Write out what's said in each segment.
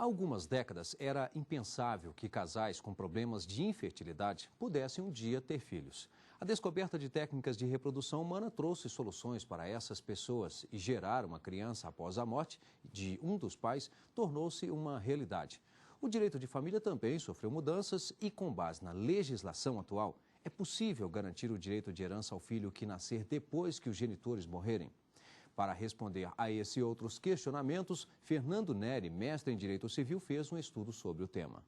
Há algumas décadas, era impensável que casais com problemas de infertilidade pudessem um dia ter filhos. A descoberta de técnicas de reprodução humana trouxe soluções para essas pessoas e gerar uma criança após a morte de um dos pais tornou-se uma realidade. O direito de família também sofreu mudanças e, com base na legislação atual, é possível garantir o direito de herança ao filho que nascer depois que os genitores morrerem. Para responder a esse e outros questionamentos, Fernando Neri, mestre em Direito Civil, fez um estudo sobre o tema.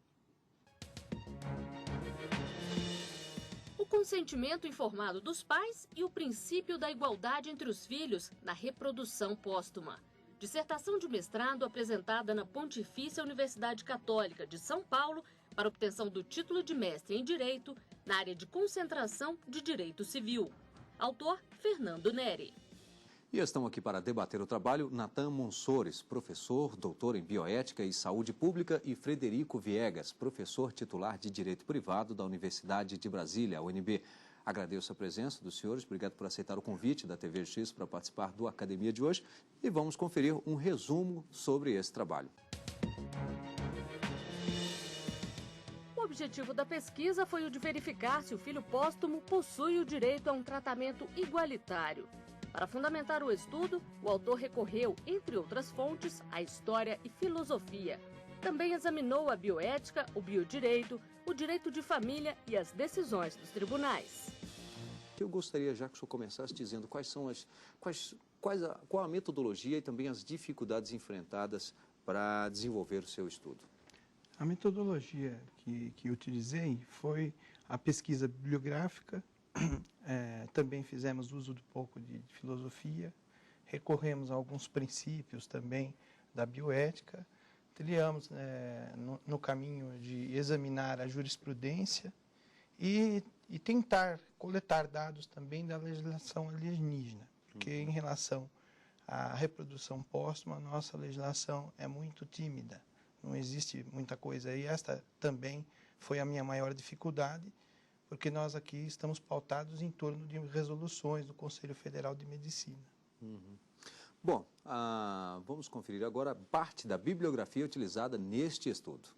O consentimento informado dos pais e o princípio da igualdade entre os filhos na reprodução póstuma. Dissertação de mestrado apresentada na Pontifícia Universidade Católica de São Paulo para obtenção do título de mestre em Direito na área de concentração de Direito Civil. Autor, Fernando Neri. E estão aqui para debater o trabalho Natan Monsores, professor, doutor em Bioética e Saúde Pública, e Frederico Viegas, professor titular de Direito Privado da Universidade de Brasília, UNB. Agradeço a presença dos senhores, obrigado por aceitar o convite da TV X para participar do Academia de hoje e vamos conferir um resumo sobre esse trabalho. O objetivo da pesquisa foi o de verificar se o filho póstumo possui o direito a um tratamento igualitário. Para fundamentar o estudo, o autor recorreu, entre outras fontes, à história e filosofia. Também examinou a bioética, o biodireito, o direito de família e as decisões dos tribunais. Eu gostaria já que o senhor começasse dizendo qual a metodologia e também as dificuldades enfrentadas para desenvolver o seu estudo. A metodologia que utilizei foi a pesquisa bibliográfica. Também fizemos uso de pouco de filosofia, recorremos a alguns princípios também da bioética, trilhamos no caminho de examinar a jurisprudência e tentar coletar dados também da legislação alienígena, porque em relação à reprodução póstuma, a nossa legislação é muito tímida, não existe muita coisa, e esta também foi a minha maior dificuldade, porque nós aqui estamos pautados em torno de resoluções do Conselho Federal de Medicina. Bom, vamos conferir agora parte da bibliografia utilizada neste estudo.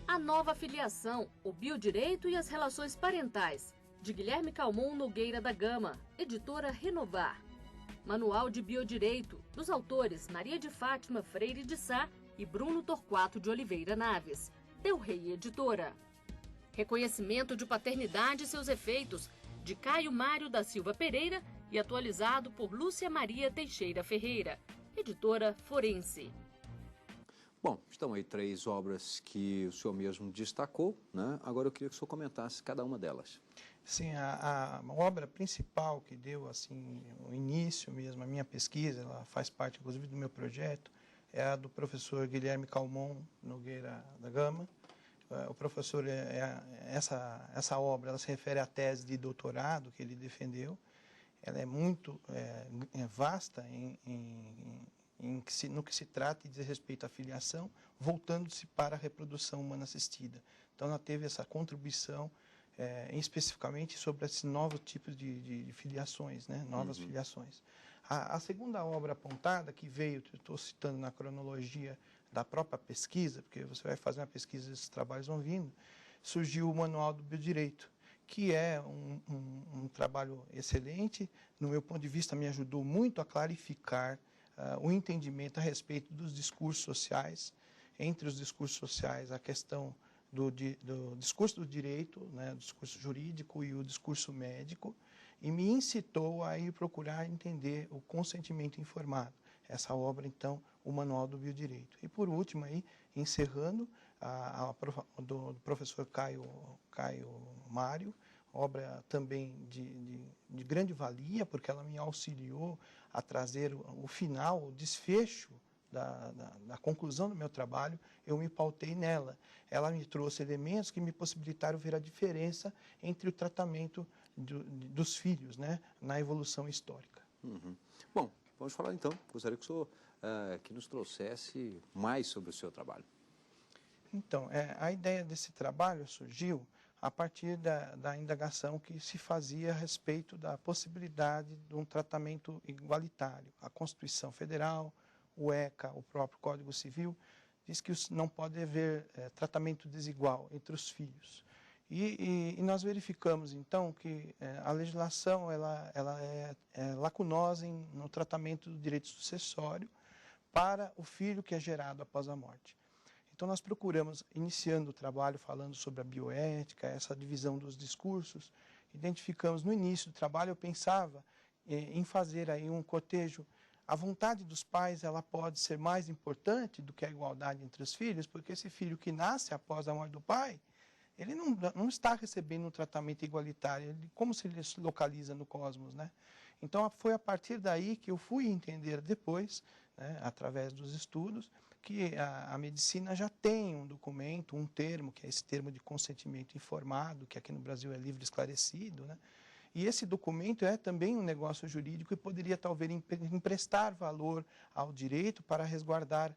A nova filiação, o biodireito e as relações parentais, de Guilherme Calmon Nogueira da Gama, editora Renovar. Manual de Biodireito, dos autores Maria de Fátima Freire de Sá e Bruno Torquato de Oliveira Naves. Del Rey Editora. Reconhecimento de paternidade e seus efeitos, de Caio Mário da Silva Pereira e atualizado por Lúcia Maria Teixeira Ferreira, editora Forense. Bom, estão aí 3 obras que o senhor mesmo destacou, né? Agora eu queria que o senhor comentasse cada uma delas. Sim, a obra principal que deu assim, o início mesmo, a minha pesquisa, ela faz parte inclusive do meu projeto, é a do professor Guilherme Calmon Nogueira da Gama. O professor, essa obra ela se refere à tese de doutorado que ele defendeu. Ela é muito vasta no que se trata e diz respeito à filiação, voltando-se para a reprodução humana assistida. Então, ela teve essa contribuição especificamente sobre esse novo tipo de filiações, né? Novas filiações. A segunda obra apontada, que veio, estou citando na cronologia da própria pesquisa, porque você vai fazer uma pesquisa e esses trabalhos vão vindo, surgiu o Manual do Biodireito, que é um trabalho excelente, no meu ponto de vista me ajudou muito a clarificar o entendimento a respeito dos discursos sociais, entre os discursos sociais a questão do discurso do direito, né, do discurso jurídico e o discurso médico, e me incitou a ir procurar entender o consentimento informado. Essa obra, então, o Manual do Biodireito. E, por último, aí, encerrando, do professor Caio Mário, obra também de grande valia, porque ela me auxiliou a trazer o final, o desfecho da conclusão do meu trabalho, eu me pautei nela. Ela me trouxe elementos que me possibilitaram ver a diferença entre o tratamento dos filhos, né, na evolução histórica. Bom, vamos falar então. Gostaria que o senhor que nos trouxesse mais sobre o seu trabalho. Então, a ideia desse trabalho surgiu a partir da indagação que se fazia a respeito da possibilidade de um tratamento igualitário. A Constituição Federal, o ECA, o próprio Código Civil, diz que não pode haver tratamento desigual entre os filhos. E nós verificamos, então, que a legislação ela é lacunosa no tratamento do direito sucessório para o filho que é gerado após a morte. Então, nós procuramos, iniciando o trabalho, falando sobre a bioética, essa divisão dos discursos, identificamos no início do trabalho, eu pensava em fazer aí um cotejo. A vontade dos pais ela pode ser mais importante do que a igualdade entre os filhos, porque esse filho que nasce após a morte do pai, ele não está recebendo um tratamento igualitário, como se ele se localiza no cosmos, né? Então, foi a partir daí que eu fui entender depois, né, através dos estudos, que a medicina já tem um documento, um termo, que é esse termo de consentimento informado, que aqui no Brasil é livre e esclarecido, né? E esse documento é também um negócio jurídico e poderia talvez emprestar valor ao direito para resguardar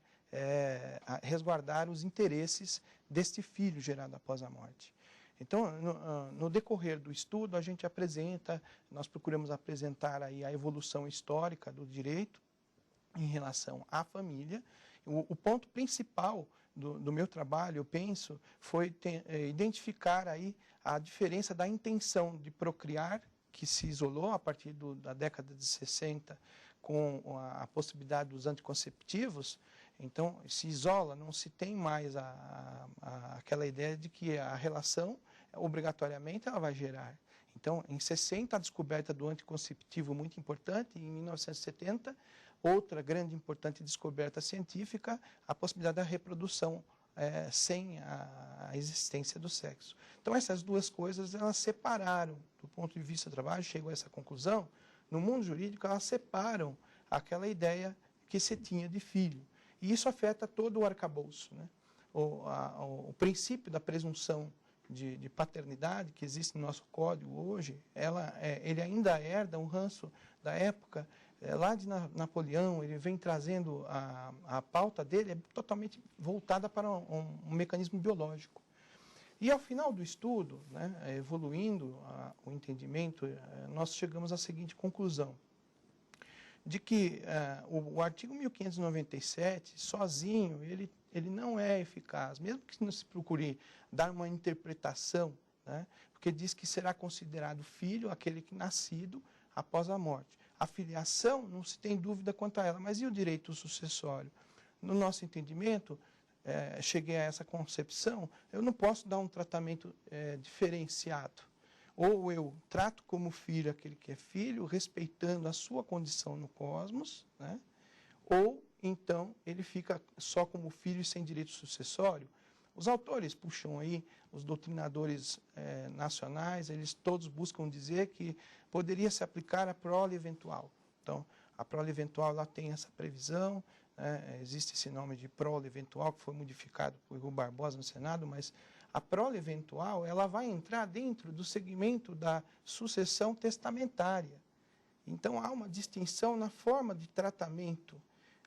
os interesses deste filho gerado após a morte. Então, no decorrer do estudo, nós procuramos apresentar aí a evolução histórica do direito em relação à família. O ponto principal do meu trabalho, eu penso, foi identificar aí a diferença da intenção de procriar, que se isolou a partir da década de 60, com a possibilidade dos anticonceptivos. Então, se isola, não se tem mais aquela ideia de que a relação, obrigatoriamente, ela vai gerar. Então, em 60, a descoberta do anticonceptivo muito importante, em 1970, outra grande e importante descoberta científica, a possibilidade da reprodução sem a existência do sexo. Então, essas duas coisas, elas separaram, do ponto de vista do trabalho, chegou a essa conclusão, no mundo jurídico, elas separam aquela ideia que se tinha de filho. E isso afeta todo o arcabouço, né? O princípio da presunção de paternidade que existe no nosso código hoje, ele ainda herda um ranço da época, lá de Napoleão. Ele vem trazendo a pauta dele, é totalmente voltada para um mecanismo biológico. E ao final do estudo, né, evoluindo o entendimento, nós chegamos à seguinte conclusão, de que o artigo 1597, sozinho, ele não é eficaz, mesmo que não se procure dar uma interpretação, né, porque diz que será considerado filho aquele que nascido após a morte. A filiação, não se tem dúvida quanto a ela, mas e o direito sucessório? No nosso entendimento, cheguei a essa concepção, eu não posso dar um tratamento diferenciado. Ou eu trato como filho aquele que é filho, respeitando a sua condição no cosmos, né? Ou então ele fica só como filho e sem direito sucessório. Os autores puxam aí, os doutrinadores nacionais, eles todos buscam dizer que poderia se aplicar a prole eventual. Então, a prole eventual ela tem essa previsão, né? Existe esse nome de prole eventual que foi modificado por Rui Barbosa no Senado, mas a prole eventual ela vai entrar dentro do segmento da sucessão testamentária. Então, há uma distinção na forma de tratamento.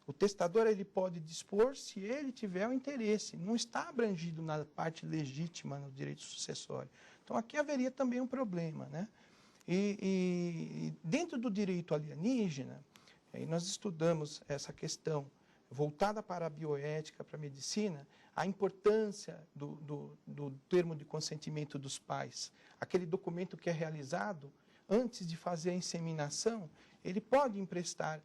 O testador ele pode dispor se ele tiver o interesse, não está abrangido na parte legítima no direito sucessório. Então, aqui haveria também um problema, né? E dentro do direito alienígena, nós estudamos essa questão voltada para a bioética, para a medicina, a importância do termo de consentimento dos pais. Aquele documento que é realizado antes de fazer a inseminação, ele pode emprestar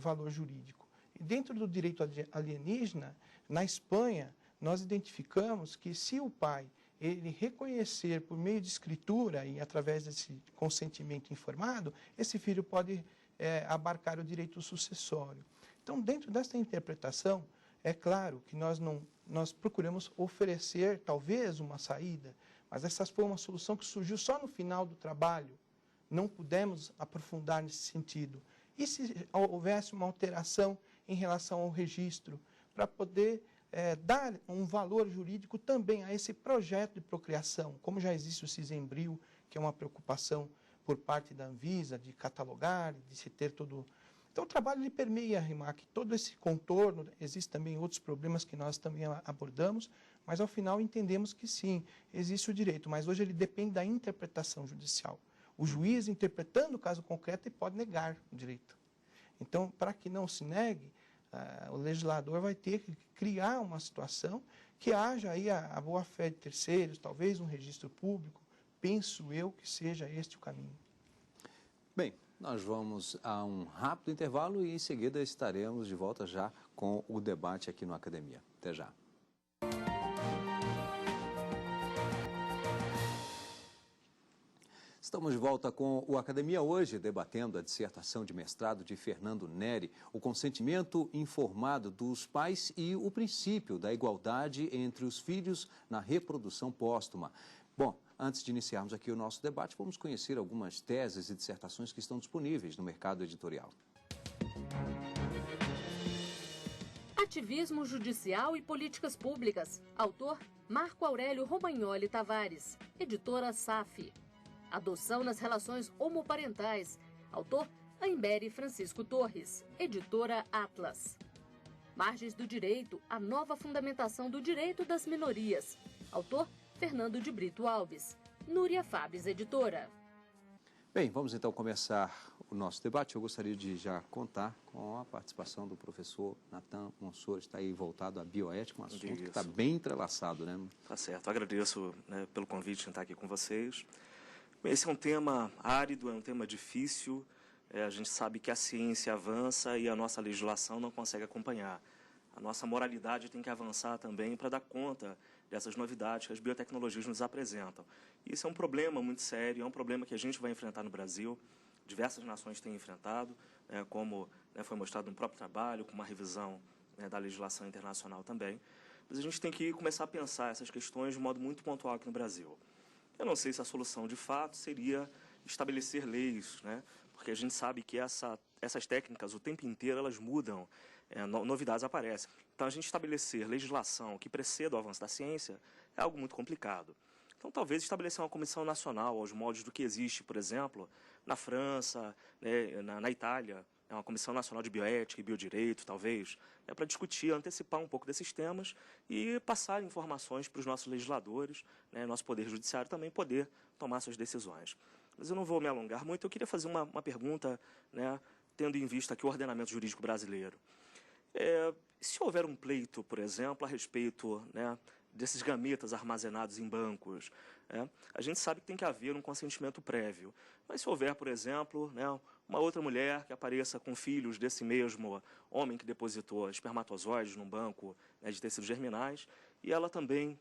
valor jurídico. E dentro do direito alienígena, na Espanha, nós identificamos que se o pai ele reconhecer por meio de escritura e através desse consentimento informado, esse filho pode abarcar o direito sucessório. Então, dentro dessa interpretação, é claro que nós procuramos oferecer, talvez, uma saída, mas essa foi uma solução que surgiu só no final do trabalho. Não pudemos aprofundar nesse sentido. E se houvesse uma alteração em relação ao registro, para poder dar um valor jurídico também a esse projeto de procriação, como já existe o Cisembril, que é uma preocupação por parte da Anvisa, de catalogar, de se ter todo... Então, o trabalho ele permeia a RIMAC, todo esse contorno, existem também outros problemas que nós também abordamos, mas, ao final, entendemos que, sim, existe o direito, mas hoje ele depende da interpretação judicial. O juiz, interpretando o caso concreto, ele pode negar o direito. Então, para que não se negue, o legislador vai ter que criar uma situação que haja aí a boa-fé de terceiros, talvez um registro público. Penso eu que seja este o caminho. Bem, nós vamos a um rápido intervalo e em seguida estaremos de volta já com o debate aqui no Academia. Até já. Estamos de volta com o Academia hoje, debatendo a dissertação de mestrado de Fernando Neri, o consentimento informado dos pais e o princípio da igualdade entre os filhos na reprodução póstuma. Bom, antes de iniciarmos aqui o nosso debate, vamos conhecer algumas teses e dissertações que estão disponíveis no mercado editorial. Ativismo judicial e políticas públicas. Autor Marco Aurélio Romagnoli Tavares. Editora SAF. Adoção nas relações homoparentais. Autor Aimberi Francisco Torres. Editora Atlas. Margens do direito. A nova fundamentação do direito das minorias. Autor Fernando de Brito Alves. Núria Fabes, editora. Bem, vamos então começar o nosso debate. Eu gostaria de já contar com a participação do professor Natan Monsor, está aí voltado à bioética, um assunto que está bem entrelaçado, né? Tá certo, eu agradeço, né, pelo convite de estar aqui com vocês. Bem, esse é um tema árido, é um tema difícil, a gente sabe que a ciência avança e a nossa legislação não consegue acompanhar. A nossa moralidade tem que avançar também para dar conta dessas novidades que as biotecnologias nos apresentam. Isso é um problema muito sério, é um problema que a gente vai enfrentar no Brasil. Diversas nações têm enfrentado, como foi mostrado no próprio trabalho, com uma revisão da legislação internacional também. Mas a gente tem que começar a pensar essas questões de um modo muito pontual aqui no Brasil. Eu não sei se a solução, de fato, seria estabelecer leis, porque a gente sabe que essas técnicas, o tempo inteiro, elas mudam, novidades aparecem. Então, a gente estabelecer legislação que preceda o avanço da ciência é algo muito complicado. Então, talvez estabelecer uma comissão nacional aos moldes do que existe, por exemplo, na França, na Itália, uma comissão nacional de bioética e biodireito, talvez, para discutir, antecipar um pouco desses temas e passar informações para os nossos legisladores, nosso poder judiciário também poder tomar suas decisões. Mas eu não vou me alongar muito, eu queria fazer uma pergunta, tendo em vista aqui o ordenamento jurídico brasileiro. Se houver um pleito, por exemplo, a respeito desses gametas armazenados em bancos, a gente sabe que tem que haver um consentimento prévio. Mas se houver, por exemplo, uma outra mulher que apareça com filhos desse mesmo homem que depositou espermatozoides num banco de tecidos germinais, e ela também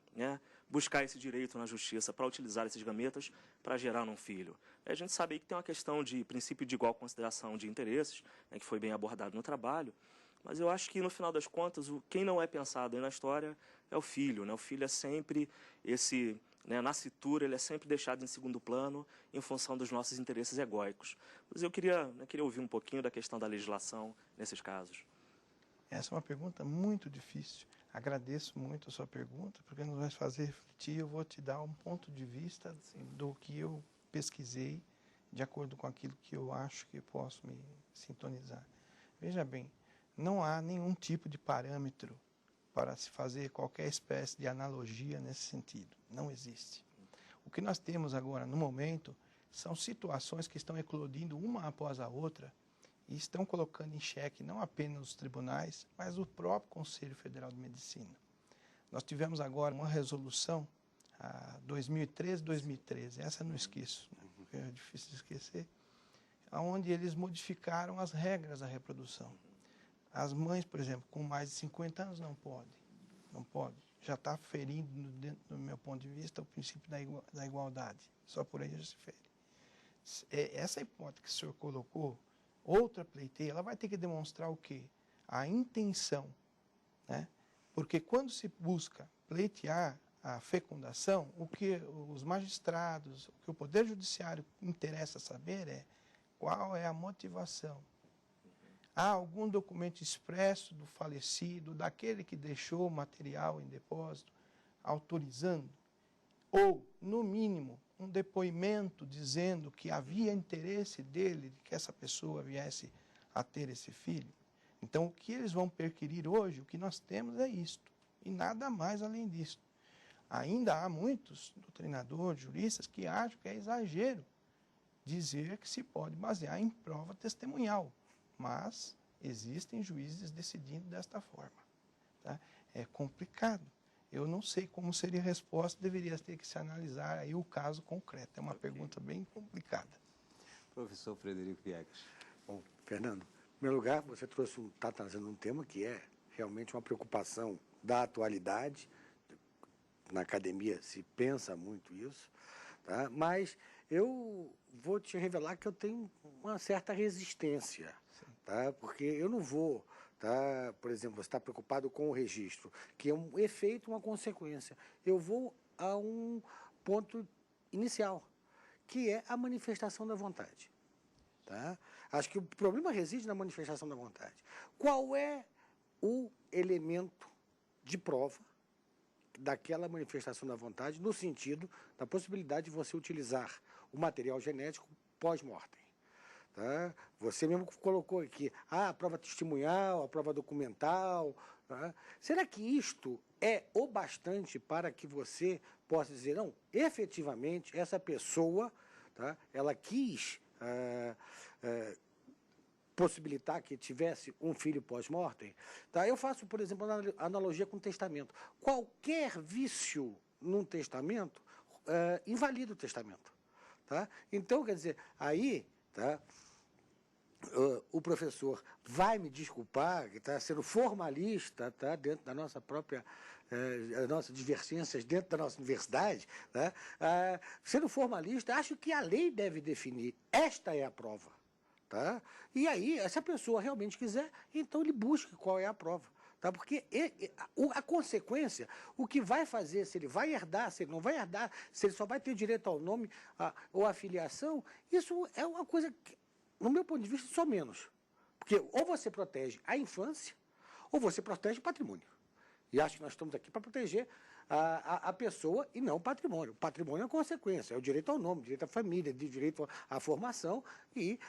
buscar esse direito na justiça para utilizar esses gametas para gerar um filho. A gente sabe que tem uma questão de princípio de igual consideração de interesses, que foi bem abordado no trabalho, mas eu acho que, no final das contas, quem não é pensado aí na história é o filho. O filho é sempre esse, nascitura, ele é sempre deixado em segundo plano em função dos nossos interesses egóicos. Mas eu queria ouvir um pouquinho da questão da legislação nesses casos. Essa é uma pergunta muito difícil. Agradeço muito a sua pergunta, porque nos vai fazer refletir. Eu vou te dar um ponto de vista do que eu pesquisei, de acordo com aquilo que eu acho que posso me sintonizar. Veja bem, não há nenhum tipo de parâmetro para se fazer qualquer espécie de analogia nesse sentido. Não existe. O que nós temos agora, no momento, são situações que estão eclodindo uma após a outra e estão colocando em xeque não apenas os tribunais, mas o próprio Conselho Federal de Medicina. Nós tivemos agora uma resolução, a 2013, essa eu não esqueço, porque é difícil de esquecer, onde eles modificaram as regras da reprodução. As mães, por exemplo, com mais de 50 anos não pode. Já está ferindo, do meu ponto de vista, o princípio da igualdade. Só por aí já se fere. Essa hipótese que o senhor colocou, outra pleiteia, ela vai ter que demonstrar o quê? A intenção. Porque quando se busca pleitear a fecundação, o que os magistrados, o que o Poder Judiciário interessa saber é qual é a motivação. Há algum documento expresso do falecido, daquele que deixou o material em depósito, autorizando? Ou, no mínimo, um depoimento dizendo que havia interesse dele de que essa pessoa viesse a ter esse filho? Então, o que eles vão perquirir hoje, o que nós temos é isto, e nada mais além disso. Ainda há muitos doutrinadores, juristas, que acham que é exagero dizer que se pode basear em prova testemunhal. Mas existem juízes decidindo desta forma. Tá? É complicado. Eu não sei como seria a resposta, deveria ter que se analisar aí o caso concreto. É uma pergunta bem complicada. Professor Frederico Viegas. Bom, Fernando, em primeiro lugar, você está trazendo um tema que é realmente uma preocupação da atualidade. Na academia se pensa muito isso, tá? Mas eu vou te revelar que eu tenho uma certa resistência, tá? Porque eu não vou, tá? Por exemplo, você está preocupado com o registro, que é um efeito, uma consequência. Eu vou a um ponto inicial, que é a manifestação da vontade. Tá? Acho que o problema reside na manifestação da vontade. Qual é o elemento de prova daquela manifestação da vontade, no sentido da possibilidade de você utilizar o material genético pós-mortem? Tá? Você mesmo colocou aqui a prova testemunhal, a prova documental. Tá? Será que isto é o bastante para que você possa dizer, não, efetivamente, essa pessoa, tá, ela quis possibilitar que tivesse um filho pós-mortem? Tá? Eu faço, por exemplo, analogia com o testamento. Qualquer vício num testamento invalida o testamento. Tá? Então, quer dizer, aí, tá, o professor vai me desculpar, que está sendo formalista, tá, dentro da nossa própria, as nossas divergências dentro da nossa universidade, tá, sendo formalista, acho que a lei deve definir, esta é a prova. Tá? E aí, se a pessoa realmente quiser, então ele busque qual é a prova. Tá? Porque a consequência, o que vai fazer, se ele vai herdar, se ele não vai herdar, se ele só vai ter direito ao nome ou à filiação, isso é uma coisa que, no meu ponto de vista, só menos. Porque ou você protege a infância, ou você protege o patrimônio. E acho que nós estamos aqui para proteger a pessoa e não o patrimônio. O patrimônio é a consequência, é o direito ao nome, direito à família, direito à formação e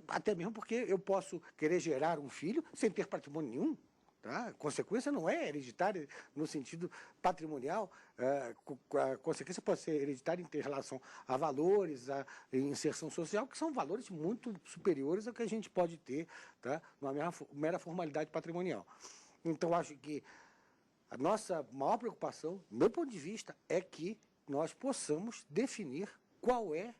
até mesmo porque eu posso querer gerar um filho sem ter patrimônio nenhum. Tá? A consequência não é hereditária no sentido patrimonial, a consequência pode ser hereditária em relação a valores, a inserção social, que são valores muito superiores ao que a gente pode ter, tá, numa mera formalidade patrimonial. Então, acho que a nossa maior preocupação, do meu ponto de vista, é que nós possamos definir qual é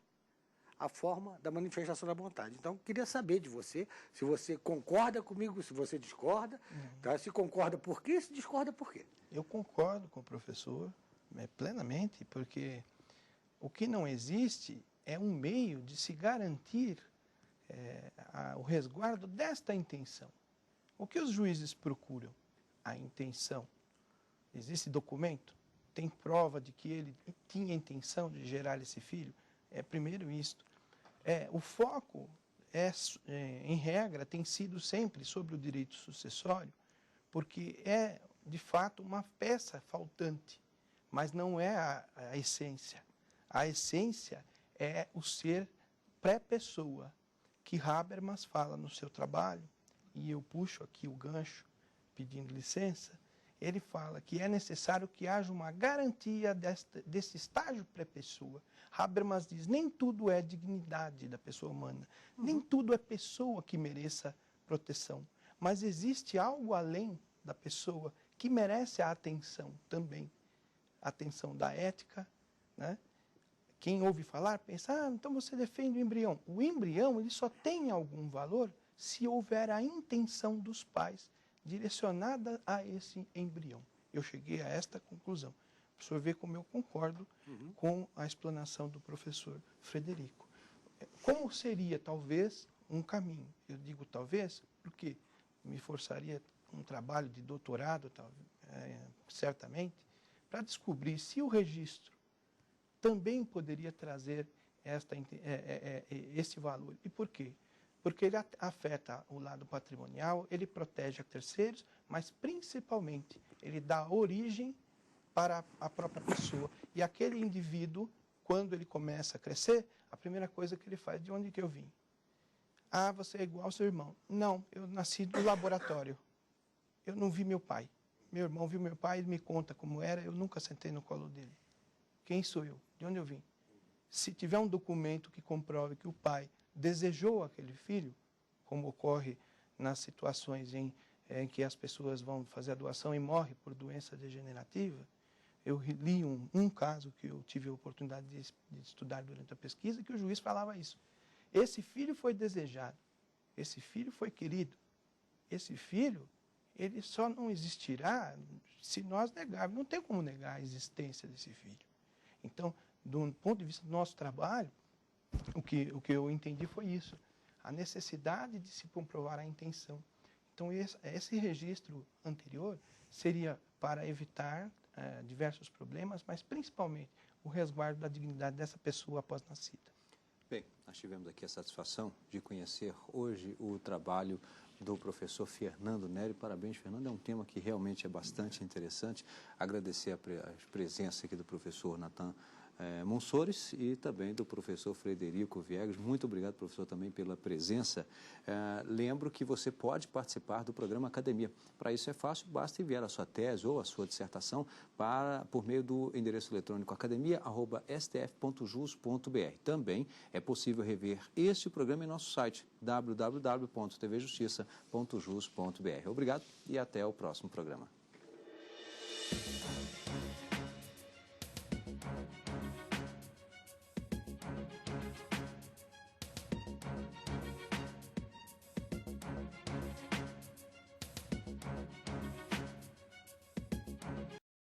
a forma da manifestação da vontade. Então, queria saber de você, se você concorda comigo, se você discorda, tá? Se concorda por quê, se discorda por quê. Eu concordo com o professor plenamente, porque o que não existe é um meio de se garantir o resguardo desta intenção. O que os juízes procuram? A intenção. Existe documento? Tem prova de que ele tinha a intenção de gerar esse filho? Primeiro isto. O foco, em regra, tem sido sempre sobre o direito sucessório, porque é, de fato, uma peça faltante, mas não é a essência. A essência é o ser pré-pessoa, que Habermas fala no seu trabalho, e eu puxo aqui o gancho, pedindo licença. Ele fala que é necessário que haja uma garantia desse estágio pré-pessoa. Habermas diz, nem tudo é dignidade da pessoa humana, nem tudo é pessoa que mereça proteção, mas existe algo além da pessoa que merece a atenção também, a atenção da ética, né? Quem ouve falar pensa, então você defende o embrião. O embrião ele só tem algum valor se houver a intenção dos pais direcionada a esse embrião. Eu cheguei a esta conclusão. O professor vê como eu concordo com a explanação do professor Frederico. Como seria, talvez, um caminho? Eu digo talvez, porque me forçaria um trabalho de doutorado, certamente, para descobrir se o registro também poderia trazer esse valor. E por quê? Porque ele afeta o lado patrimonial, ele protege a terceiros, mas principalmente ele dá origem para a própria pessoa. E aquele indivíduo, quando ele começa a crescer, a primeira coisa que ele faz, de onde que eu vim? Ah, você é igual ao seu irmão. Não, eu nasci do laboratório. Eu não vi meu pai. Meu irmão viu meu pai, ele me conta como era, eu nunca sentei no colo dele. Quem sou eu? De onde eu vim? Se tiver um documento que comprove que o pai desejou aquele filho, como ocorre nas situações em que as pessoas vão fazer a doação e morrem por doença degenerativa. Eu li um caso que eu tive a oportunidade de estudar durante a pesquisa, que o juiz falava isso. Esse filho foi desejado, esse filho foi querido, esse filho, ele só não existirá se nós negarmos. Não tem como negar a existência desse filho. Então, do ponto de vista do nosso trabalho, o que eu entendi foi isso, a necessidade de se comprovar a intenção. Então, esse registro anterior seria para evitar diversos problemas, mas principalmente o resguardo da dignidade dessa pessoa após nascida. Bem, nós tivemos aqui a satisfação de conhecer hoje o trabalho do professor Fernando Nery. Parabéns, Fernando, é um tema que realmente é bastante interessante. Agradecer a presença aqui do professor Nathan Monsores e também do professor Frederico Viegas. Muito obrigado, professor, também pela presença. Lembro que você pode participar do programa Academia. Para isso é fácil, basta enviar a sua tese ou a sua dissertação por meio do endereço eletrônico academia@stf.jus.br. Também é possível rever este programa em nosso site www.tvjustiça.jus.br. Obrigado e até o próximo programa.